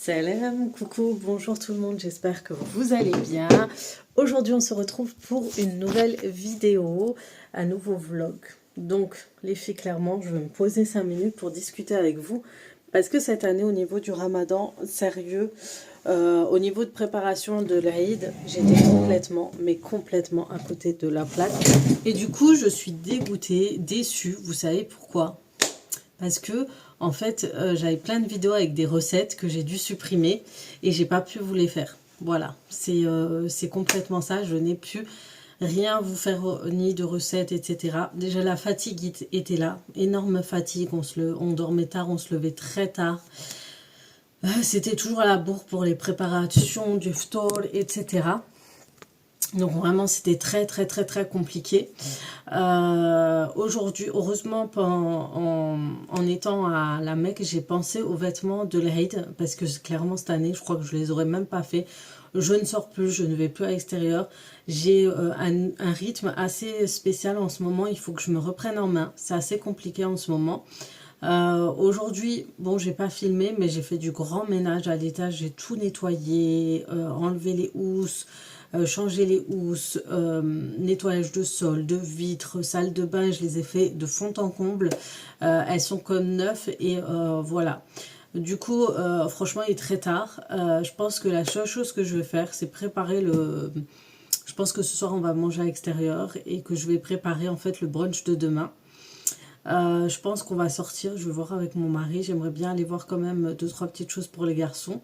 Salam, coucou, bonjour tout le monde, j'espère que vous allez bien. Aujourd'hui on se retrouve pour une nouvelle vidéo, un nouveau vlog. Donc les filles, clairement je vais me poser 5 minutes pour discuter avec vous. Parce que cette année au niveau du ramadan, sérieux, au niveau de préparation de l'Aïd, j'étais complètement, mais complètement à côté de la plaque. Et du coup je suis dégoûtée, déçue, vous savez pourquoi ? Parce que en fait j'avais plein de vidéos avec des recettes que j'ai dû supprimer et j'ai pas pu vous les faire. Voilà, c'est complètement ça. Je n'ai pu rien vous faire ni de recettes, etc. Déjà la fatigue était là, énorme fatigue. On dormait tard, on se levait très tard. C'était toujours à la bourre pour les préparations du ftour, etc. Donc vraiment c'était très compliqué. Aujourd'hui, heureusement, en étant à la Mecque, j'ai pensé aux vêtements de l'Aïd, parce que clairement cette année, je crois que je les aurais même pas fait. Je ne sors plus, je ne vais plus à l'extérieur. J'ai un rythme assez spécial en ce moment, il faut que je me reprenne en main. C'est assez compliqué en ce moment. Aujourd'hui, bon, j'ai pas filmé, mais j'ai fait du grand ménage à l'étage, j'ai tout nettoyé, enlevé les housses, changer les housses, nettoyage de sol, de vitres, salle de bain, je les ai fait de fond en comble. Elles sont comme neuves et voilà. Du coup, franchement, il est très tard. Je pense que la seule chose que je vais faire, c'est préparer le... Je pense que ce soir, on va manger à l'extérieur et que je vais préparer en fait le brunch de demain. Je pense qu'on va sortir, je vais voir avec mon mari. J'aimerais bien aller voir quand même 2-3 petites choses pour les garçons.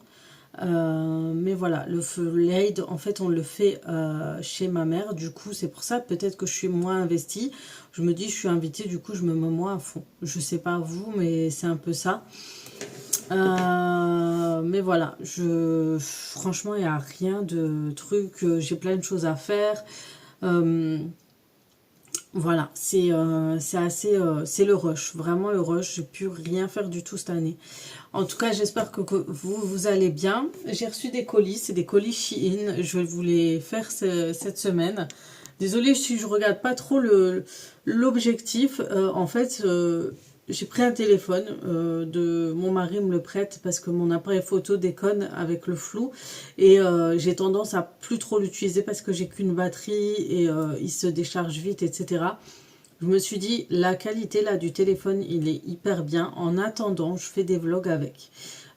Mais voilà, l'Aïd, en fait, on le fait chez ma mère. Du coup, c'est pour ça peut-être que je suis moins investie. Je me dis, je suis invitée, du coup, je me mets moins à fond. Je sais pas vous, mais c'est un peu ça. Mais voilà, franchement, il n'y a rien de truc. J'ai plein de choses à faire. Voilà, c'est assez, c'est le rush, vraiment le rush. J'ai pu rien faire du tout cette année. En tout cas, j'espère que vous allez bien. J'ai reçu des colis, c'est des colis Shein. Je vais vous les faire cette semaine. Désolée si je regarde pas trop l'objectif. En fait, j'ai pris un téléphone de mon mari me le prête parce que mon appareil photo déconne avec le flou et j'ai tendance à plus trop l'utiliser parce que j'ai qu'une batterie et il se décharge vite, etc. Je me suis dit, la qualité là du téléphone, il est hyper bien. En attendant, je fais des vlogs avec.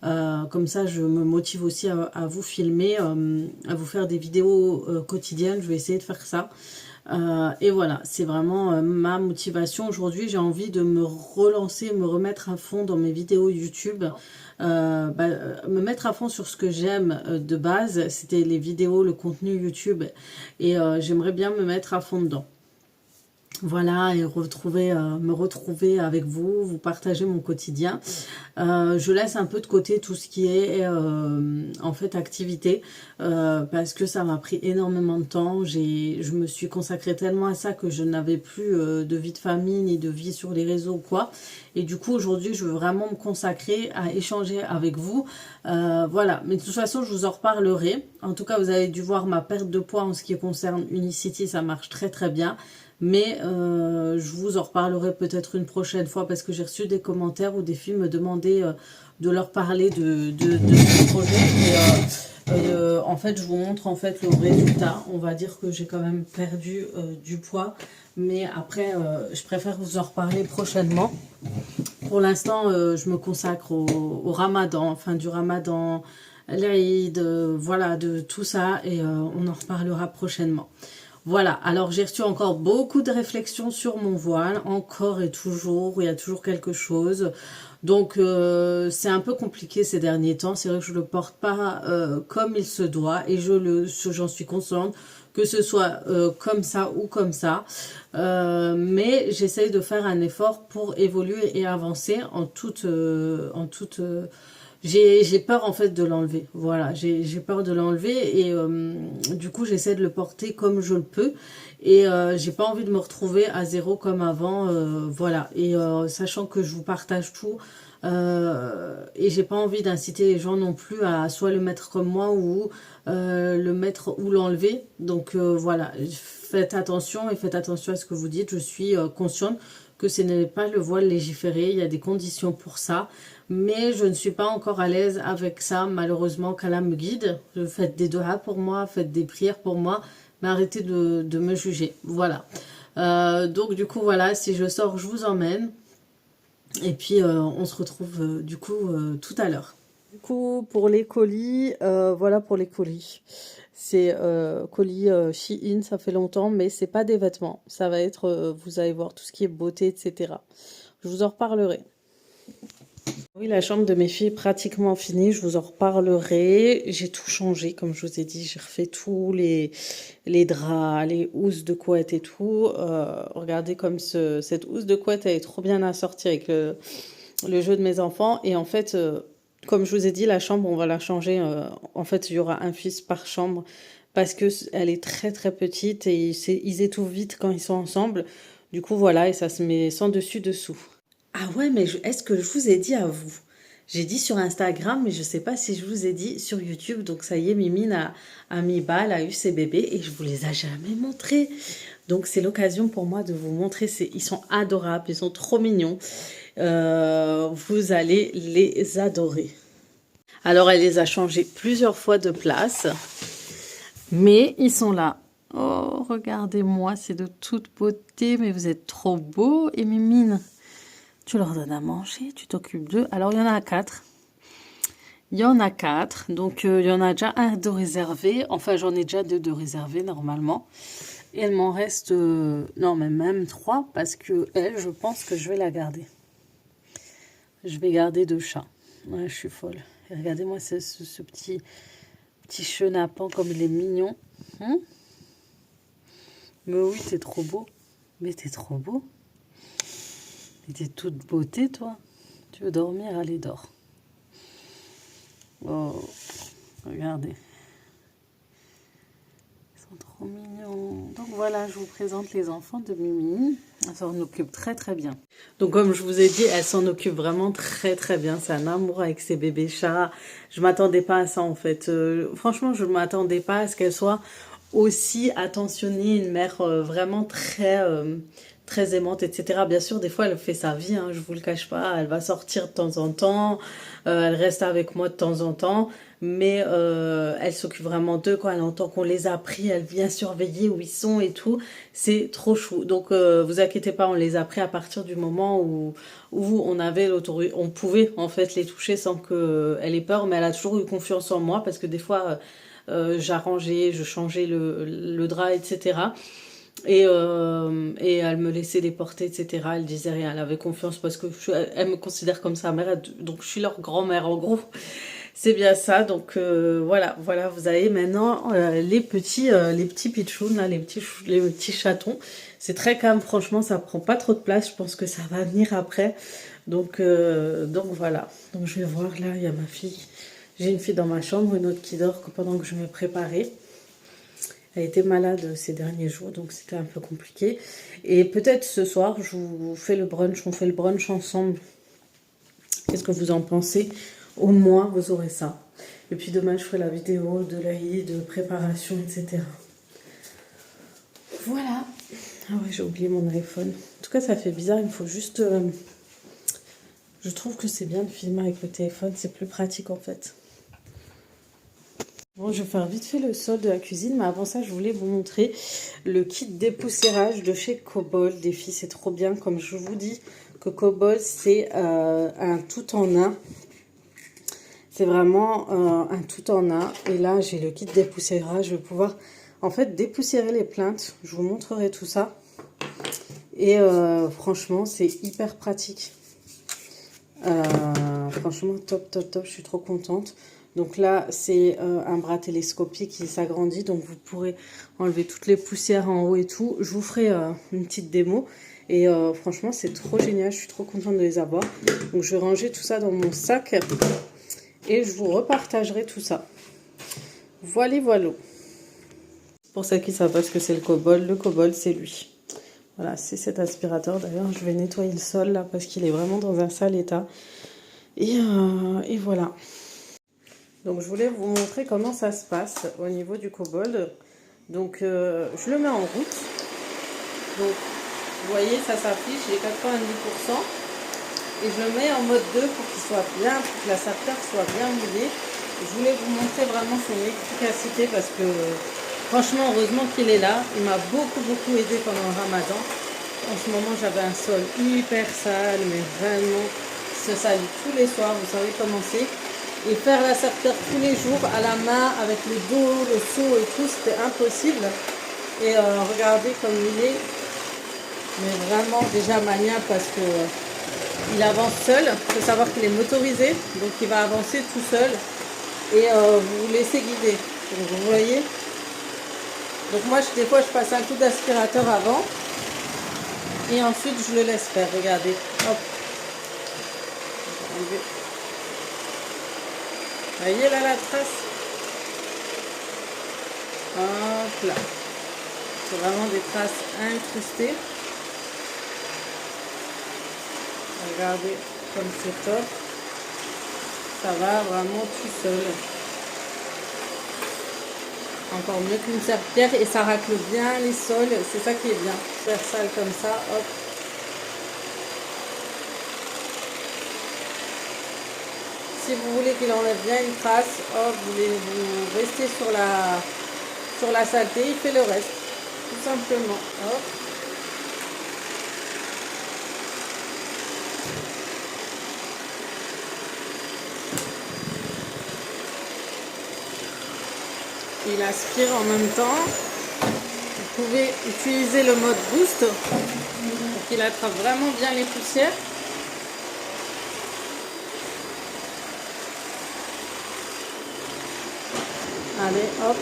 Comme ça, je me motive aussi à vous filmer, à vous faire des vidéos quotidiennes. Je vais essayer de faire ça. Et voilà, c'est vraiment ma motivation. Aujourd'hui, j'ai envie de me relancer, me remettre à fond dans mes vidéos YouTube. Me mettre à fond sur ce que j'aime de base. C'était les vidéos, le contenu YouTube. Et j'aimerais bien me mettre à fond dedans. Voilà, et me retrouver avec vous, vous partager mon quotidien. Je laisse un peu de côté tout ce qui est en fait activité parce que ça m'a pris énormément de temps. Je me suis consacrée tellement à ça que je n'avais plus de vie de famille ni de vie sur les réseaux ou quoi. Et du coup aujourd'hui je veux vraiment me consacrer à échanger avec vous. Voilà, mais de toute façon je vous en reparlerai. En tout cas vous avez dû voir ma perte de poids en ce qui concerne Unicity, ça marche très bien. Mais je vous en reparlerai peut-être une prochaine fois parce que j'ai reçu des commentaires où des filles me demandaient de leur parler de ce projet. Et en fait, je vous montre en fait le résultat. On va dire que j'ai quand même perdu du poids. Mais après, je préfère vous en reparler prochainement. Pour l'instant, je me consacre au ramadan, enfin du ramadan, l'Aïd, voilà, de tout ça. Et on en reparlera prochainement. Voilà, alors j'ai reçu encore beaucoup de réflexions sur mon voile, encore et toujours, il y a toujours quelque chose. Donc c'est un peu compliqué ces derniers temps, c'est vrai que je ne le porte pas comme il se doit et j'en suis consciente que ce soit comme ça ou comme ça. Mais j'essaye de faire un effort pour évoluer et avancer en toute j'ai peur en fait de l'enlever, voilà, j'ai peur de l'enlever et du coup j'essaie de le porter comme je le peux et j'ai pas envie de me retrouver à zéro comme avant, voilà, et sachant que je vous partage tout et j'ai pas envie d'inciter les gens non plus à soit le mettre comme moi ou le mettre ou l'enlever, donc voilà, faites attention et faites attention à ce que vous dites. Je suis consciente que ce n'est pas le voile légiféré. Il y a des conditions pour ça. Mais je ne suis pas encore à l'aise avec ça, malheureusement, qu'Allah me guide. Faites des doigts pour moi, faites des prières pour moi, mais arrêtez de me juger. Voilà. Donc du coup, voilà, si je sors, je vous emmène. Et puis, on se retrouve du coup tout à l'heure. Du coup, pour les colis, voilà pour les colis. C'est colis Shein, ça fait longtemps, mais c'est pas des vêtements. Ça va être, vous allez voir, tout ce qui est beauté, etc. Je vous en reparlerai. Oui, la chambre de mes filles est pratiquement finie, je vous en reparlerai. J'ai tout changé, comme je vous ai dit, j'ai refait tous les draps, les housses de couette et tout. Regardez comme cette housse de couette, elle est trop bien assortie avec le jeu de mes enfants. Et en fait, comme je vous ai dit, la chambre, on va la changer. En fait, il y aura un fils par chambre parce que elle est très très petite et ils étouffent vite quand ils sont ensemble. Du coup, voilà, et ça se met sans dessus-dessous. Ah ouais, mais est-ce que je vous ai dit à vous? J'ai dit sur Instagram, mais je ne sais pas si je vous ai dit sur YouTube. Donc ça y est, Mimine a mis balle, a eu ses bébés et je vous les ai jamais montrés. Donc c'est l'occasion pour moi de vous montrer. Ils sont adorables, ils sont trop mignons. Vous allez les adorer. Alors elle les a changés plusieurs fois de place. Mais ils sont là. Oh, regardez-moi, c'est de toute beauté. Mais vous êtes trop beaux. Et Mimine, tu leur donnes à manger, tu t'occupes d'eux. Alors, il y en a 4. Il y en a 4. Donc, il y en a déjà un de réservé. Enfin, j'en ai déjà 2 de réservés, normalement. Et elle m'en reste... non, mais même 3. Parce que elle, je pense que je vais la garder. Je vais garder 2 chats. Ouais, je suis folle. Et regardez-moi ce petit chenapan comme il est mignon. Mais oui, t'es trop beau. Mais t'es trop beau. Et t'es toute beauté, toi. Tu veux dormir? Allez, dors. Oh, regardez. Ils sont trop mignons. Donc voilà, je vous présente les enfants de Mimi. Elle s'en occupe très très bien. Donc comme je vous ai dit, elle s'en occupe vraiment très très bien. C'est un amour avec ses bébés chats. Je m'attendais pas à ça en fait. Franchement, je ne m'attendais pas à ce qu'elle soit aussi attentionnée. Une mère vraiment très aimante, etc. Bien sûr, des fois, elle fait sa vie, hein, je vous le cache pas. Elle va sortir de temps en temps. Elle reste avec moi de temps en temps. Mais elle s'occupe vraiment d'eux. Quand elle entend qu'on les a pris, elle vient surveiller où ils sont et tout. C'est trop chou. Donc, vous inquiétez pas, on les a pris à partir du moment où on avait l'autorité. On pouvait, en fait, les toucher sans qu'elle ait peur. Mais elle a toujours eu confiance en moi parce que des fois, j'arrangeais, je changeais le drap, etc. Et elle me laissait les porter, etc. Elle disait rien, elle avait confiance parce que elle me considère comme sa mère, donc je suis leur grand-mère en gros. C'est bien ça, donc voilà, vous avez maintenant les petits pitchouns, là, les petits chatons. C'est très calme, franchement, ça prend pas trop de place, je pense que ça va venir après. Donc voilà, donc je vais voir, là, il y a ma fille. J'ai une fille dans ma chambre, une autre qui dort pendant que je me préparais. Elle était malade ces derniers jours, donc c'était un peu compliqué. Et peut-être ce soir, je vous fais le brunch, on fait le brunch ensemble. Qu'est-ce que vous en pensez? Au moins, vous aurez ça. Et puis demain, je ferai la vidéo de l'AI, de préparation, etc. Voilà. Ah ouais, j'ai oublié mon iPhone. En tout cas, ça fait bizarre, il faut juste... Je trouve que c'est bien de filmer avec le téléphone, c'est plus pratique en fait. Bon, je vais faire vite fait le sol de la cuisine, mais avant ça, je voulais vous montrer le kit dépoussiérage de chez Cobol. Des filles, c'est trop bien. Comme je vous dis que Cobol, c'est un tout en un. C'est vraiment un tout en un. Et là, j'ai le kit dépoussiérage. Je vais pouvoir, en fait, dépoussiérer les plinthes. Je vous montrerai tout ça. Et franchement, c'est hyper pratique. Franchement, top. Je suis trop contente. Donc là, c'est un bras télescopique qui s'agrandit. Donc vous pourrez enlever toutes les poussières en haut et tout. Je vous ferai une petite démo. Et franchement, c'est trop génial. Je suis trop contente de les avoir. Donc je vais ranger tout ça dans mon sac. Et je vous repartagerai tout ça. Voilà. Pour celles qui ne savent pas ce que c'est le Cobol, c'est lui. Voilà, c'est cet aspirateur. D'ailleurs, je vais nettoyer le sol là parce qu'il est vraiment dans un sale état. Et voilà. Donc je voulais vous montrer comment ça se passe au niveau du Cobol. Donc je le mets en route. Donc Vous voyez, ça s'affiche, j'ai 90%. Et je le mets en mode 2 pour qu'il soit bien, pour que la sartère soit bien mouillée. Je voulais vous montrer vraiment son efficacité parce que franchement, heureusement qu'il est là. Il m'a beaucoup aidé pendant le ramadan. En ce moment, j'avais un sol hyper sale, mais vraiment, se salit tous les soirs, vous savez comment c'est. Et faire la sartère tous les jours à la main, avec le dos, le seau et tout, c'était impossible. Et regardez comme il est. Mais vraiment déjà maniable parce que il avance seul. Il faut savoir qu'il est motorisé, donc il va avancer tout seul. Et vous vous laissez guider. Donc vous voyez. Donc moi, des fois, je passe un coup d'aspirateur avant. Et ensuite, je le laisse faire. Regardez. Hop. Vous voyez là la trace. Hop là. C'est vraiment des traces incrustées. Regardez comme c'est top. Ça va vraiment tout seul. Encore mieux qu'une serpillière et ça racle bien les sols. C'est ça qui est bien. Faire sale comme ça, hop. Si vous voulez qu'il enlève bien une trace, hop, vous restez sur la saleté, il fait le reste. Tout simplement. Hop. Il aspire en même temps. Vous pouvez utiliser le mode boost pour qu'il attrape vraiment bien les poussières. Allez, hop.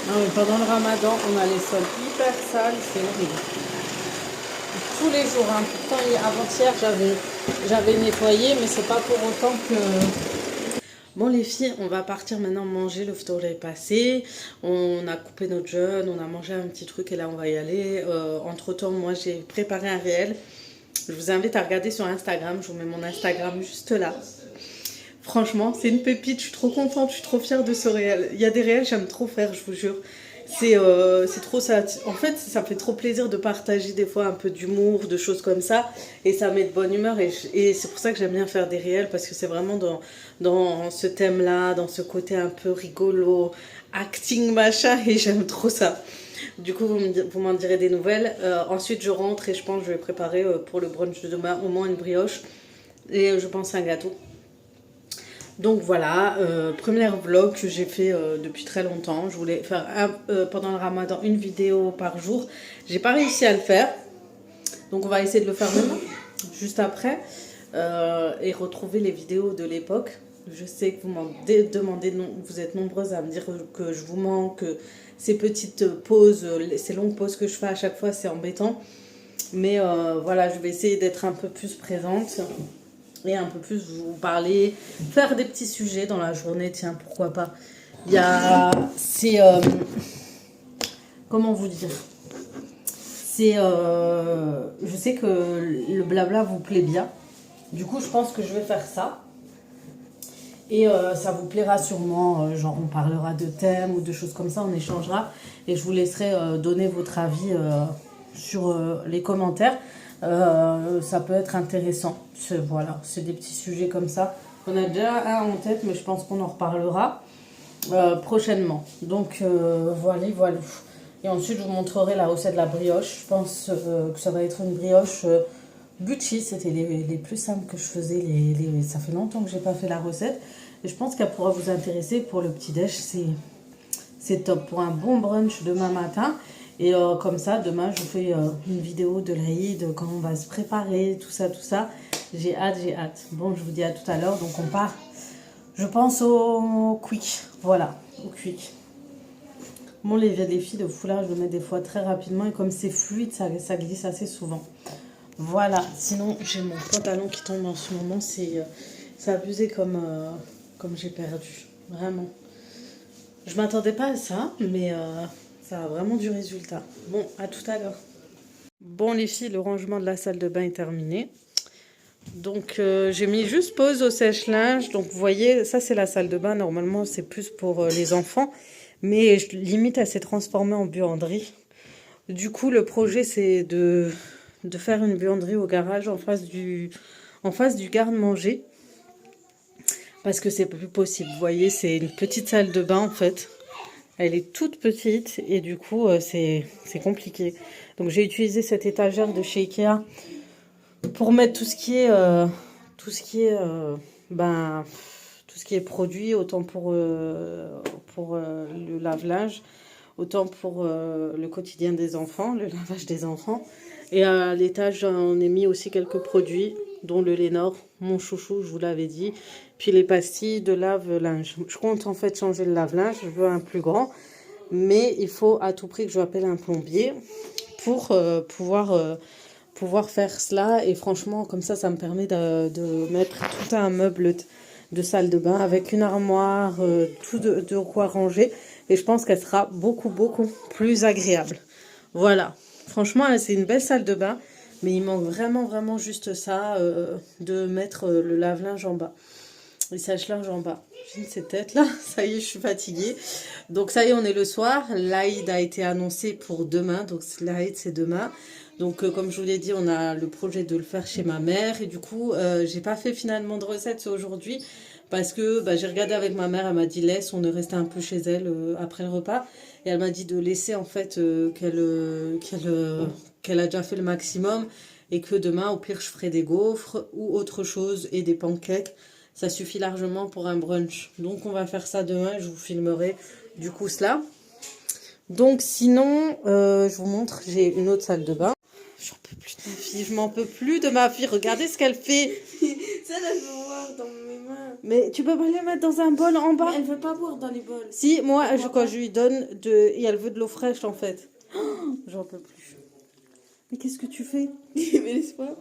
Non, mais pendant le ramadan, on a les sols hyper sales, c'est horrible. Tous les jours, hein. Pourtant avant-hier j'avais nettoyé, mais c'est pas pour autant que... Bon les filles, on va partir maintenant manger, le ftour est passé, on a coupé notre jeûne, on a mangé un petit truc et là on va y aller. Entre temps, moi j'ai préparé un réel, je vous invite à regarder sur Instagram, je vous mets mon Instagram juste là. Franchement, c'est une pépite, je suis trop contente, je suis trop fière de ce réel. Il y a des réels, j'aime trop faire, je vous jure. C'est trop ça. En fait, ça me fait trop plaisir de partager des fois un peu d'humour, de choses comme ça. Et ça met de bonne humeur. Et c'est pour ça que j'aime bien faire des réels, parce que c'est vraiment dans ce thème-là, dans ce côté un peu rigolo, acting, machin. Et j'aime trop ça. Du coup, vous m'en direz des nouvelles. Ensuite, je rentre et je pense que je vais préparer pour le brunch de demain au moins une brioche. Et je pense un gâteau. Donc voilà, premier vlog que j'ai fait depuis très longtemps. Je voulais faire pendant le ramadan une vidéo par jour. J'ai pas réussi à le faire. Donc on va essayer de le faire maintenant, juste après. Et retrouver les vidéos de l'époque. Je sais que vous m'en demandez, vous êtes nombreuses à me dire que je vous manque. Que ces petites pauses, ces longues pauses que je fais à chaque fois, c'est embêtant. Mais voilà, je vais essayer d'être un peu plus présente. Et un peu plus vous parler, faire des petits sujets dans la journée, tiens, pourquoi pas. Il y a... C'est... comment vous dire? C'est... je sais que le blabla vous plaît bien. Du coup, je pense que je vais faire ça. Et ça vous plaira sûrement, genre on parlera de thèmes ou de choses comme ça, on échangera. Et je vous laisserai donner votre avis sur les commentaires. Ça peut être intéressant. Voilà, c'est des petits sujets comme ça. On a déjà un en tête, mais je pense qu'on en reparlera prochainement. Donc voilà. Et ensuite, je vous montrerai la recette de la brioche. Je pense que ça va être une brioche Bucci. C'était les plus simples que je faisais. Ça fait longtemps que j'ai pas fait la recette. Et je pense qu'elle pourra vous intéresser pour le petit-déj. C'est top pour un bon brunch demain matin. Et comme ça, demain, je vous fais une vidéo de l'Aïd, comment on va se préparer, tout ça. J'ai hâte. Bon, je vous dis à tout à l'heure. Donc, on part, je pense, au quick. Voilà, au quick. Bon, les filles, le foulard, je le mets des fois très rapidement. Et comme c'est fluide, ça glisse assez souvent. Voilà. Sinon, j'ai mon pantalon qui tombe en ce moment. C'est abusé comme j'ai perdu. Vraiment. Je m'attendais pas à ça, mais... Ça a vraiment du résultat. Bon, à tout à l'heure. Bon les filles, le rangement de la salle de bain est terminé. Donc j'ai mis juste pause au sèche-linge. Donc vous voyez, ça c'est la salle de bain. Normalement c'est plus pour les enfants. Mais limite elle s'est transformée en buanderie. Du coup le projet c'est de faire une buanderie au garage en face du garde-manger. Parce que c'est plus possible. Vous voyez, c'est une petite salle de bain en fait. Elle est toute petite et du coup c'est compliqué. Donc j'ai utilisé cette étagère de chez Ikea pour mettre tout ce qui est ben tout ce qui est produit, autant pour le lave-linge, autant pour le quotidien des enfants, le lavage des enfants. Et à l'étage, j'en ai mis aussi quelques produits, dont le Lénor, mon chouchou, je vous l'avais dit. Puis les pastilles de lave-linge. Je compte en fait changer le lave-linge, je veux un plus grand. Mais il faut à tout prix que je appelle un plombier pour pouvoir faire cela. Et franchement, comme ça me permet de mettre tout un meuble de salle de bain avec une armoire, tout de quoi ranger. Et je pense qu'elle sera beaucoup, beaucoup plus agréable. Voilà. Franchement, c'est une belle salle de bain. Mais il manque vraiment, vraiment juste ça, de mettre le lave-linge en bas. Le sèche-linge en bas. J'ai cette tête là. Ça y est, je suis fatiguée. Donc ça y est, on est le soir. L'Aïd a été annoncé pour demain. Donc l'Aïd, c'est demain. Donc comme je vous l'ai dit, on a le projet de le faire chez ma mère. Et du coup, j'ai pas fait finalement de recette aujourd'hui. Parce que j'ai regardé avec ma mère, elle m'a dit laisse, on est resté un peu chez elle après le repas. Et elle m'a dit de laisser en fait qu'elle a déjà fait le maximum. Et que demain, au pire, je ferai des gaufres ou autre chose et des pancakes. Ça suffit largement pour un brunch. Donc on va faire ça demain, je vous filmerai du coup cela. Donc sinon, je vous montre, j'ai une autre salle de bain. J'en peux plus de ma fille, je m'en peux plus de ma fille. Regardez ce qu'elle fait. Ça, elle veut boire dans mes mains. Mais tu peux pas les mettre dans un bol en bas? Mais elle veut pas boire dans les bols. Si, moi, quand je lui donne et elle veut de l'eau fraîche en fait. Oh, j'en peux plus. Mais qu'est-ce que tu fais? Mais laisse-moi.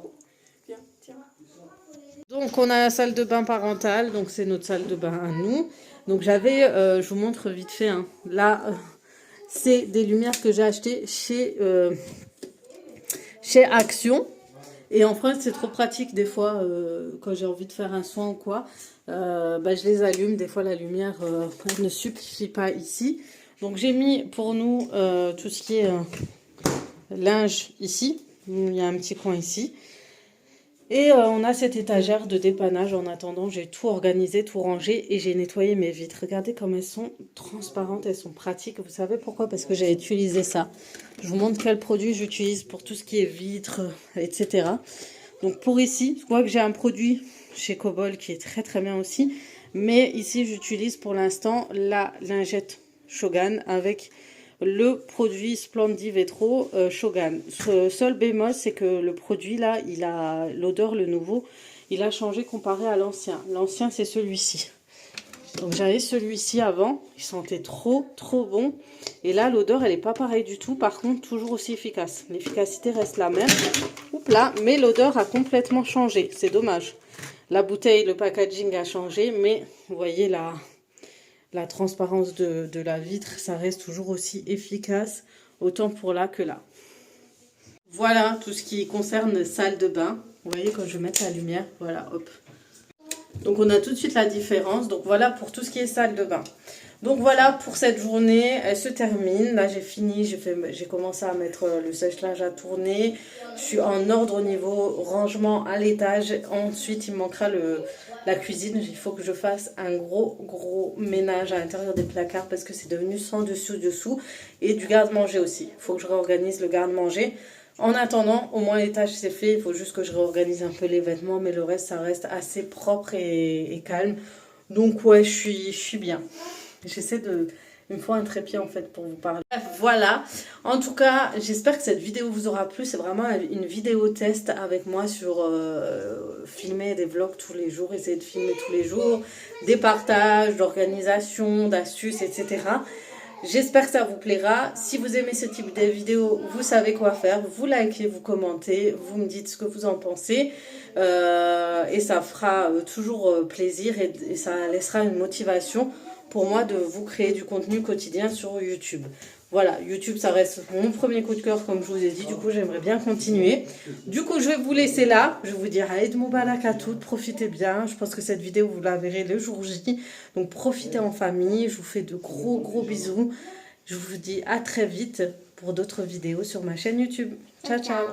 Viens, tiens. Donc on a la salle de bain parentale, donc c'est notre salle de bain à nous. Donc j'avais, je vous montre vite fait, hein. Là, c'est des lumières que j'ai achetées chez Action. Et en France, c'est trop pratique des fois, quand j'ai envie de faire un soin ou quoi. Je les allume, des fois la lumière ne suffit pas ici. Donc j'ai mis pour nous tout ce qui est linge ici. Il y a un petit coin ici. Et on a cette étagère de dépannage. En attendant, j'ai tout organisé, tout rangé et j'ai nettoyé mes vitres. Regardez comme elles sont transparentes, elles sont pratiques. Vous savez pourquoi? Parce que j'ai utilisé ça. Je vous montre quel produit j'utilise pour tout ce qui est vitres, etc. Donc pour ici, je vois que j'ai un produit chez Cobol qui est très très bien aussi. Mais ici, j'utilise pour l'instant la lingette Shogun avec le produit Splendid Vetro Shogun. Ce seul bémol, c'est que le produit là, il a l'odeur, le nouveau, il a changé comparé à l'ancien. L'ancien, c'est celui-ci. Donc j'avais celui-ci avant, il sentait trop bon. Et là, l'odeur, elle n'est pas pareille du tout. Par contre, toujours aussi efficace. L'efficacité reste la même. Oups là, mais l'odeur a complètement changé. C'est dommage. La bouteille, le packaging a changé, mais vous voyez la transparence de la vitre, ça reste toujours aussi efficace, autant pour là que là. Voilà tout ce qui concerne salle de bain. Vous voyez quand je vais mettre la lumière, voilà, hop. Donc on a tout de suite la différence. Donc voilà pour tout ce qui est salle de bain. Donc voilà pour cette journée, elle se termine. Là j'ai fini, j'ai commencé à mettre le sèche-linge à tourner. Je suis en ordre au niveau rangement à l'étage. Ensuite il me manquera la cuisine. Il faut que je fasse un gros ménage à l'intérieur des placards parce que c'est devenu sans dessous. Et du garde-manger aussi. Il faut que je réorganise le garde-manger. En attendant, au moins l'étage c'est fait. Il faut juste que je réorganise un peu les vêtements. Mais le reste ça reste assez propre et calme. Donc ouais, je suis bien. J'essaie de... Il me faut un trépied en fait pour vous parler. Bref, voilà. En tout cas, j'espère que cette vidéo vous aura plu. C'est vraiment une vidéo test avec moi sur filmer des vlogs tous les jours. Essayer de filmer tous les jours. Des partages, d'organisation, d'astuces, etc. J'espère que ça vous plaira. Si vous aimez ce type de vidéo, vous savez quoi faire. Vous likez, vous commentez, vous me dites ce que vous en pensez. Et ça fera toujours plaisir et ça laissera une motivation pour moi de vous créer du contenu quotidien sur YouTube. voilà, YouTube, ça reste mon premier coup de cœur, comme je vous ai dit. Du coup, j'aimerais bien continuer. Du coup, je vais vous laisser là. Je vais vous dire Aïd Moubarak à toutes. Profitez bien. Je pense que cette vidéo, vous la verrez le jour J. Donc, profitez en famille. Je vous fais de gros, gros bisous. Je vous dis à très vite pour d'autres vidéos sur ma chaîne YouTube. Ciao, ciao.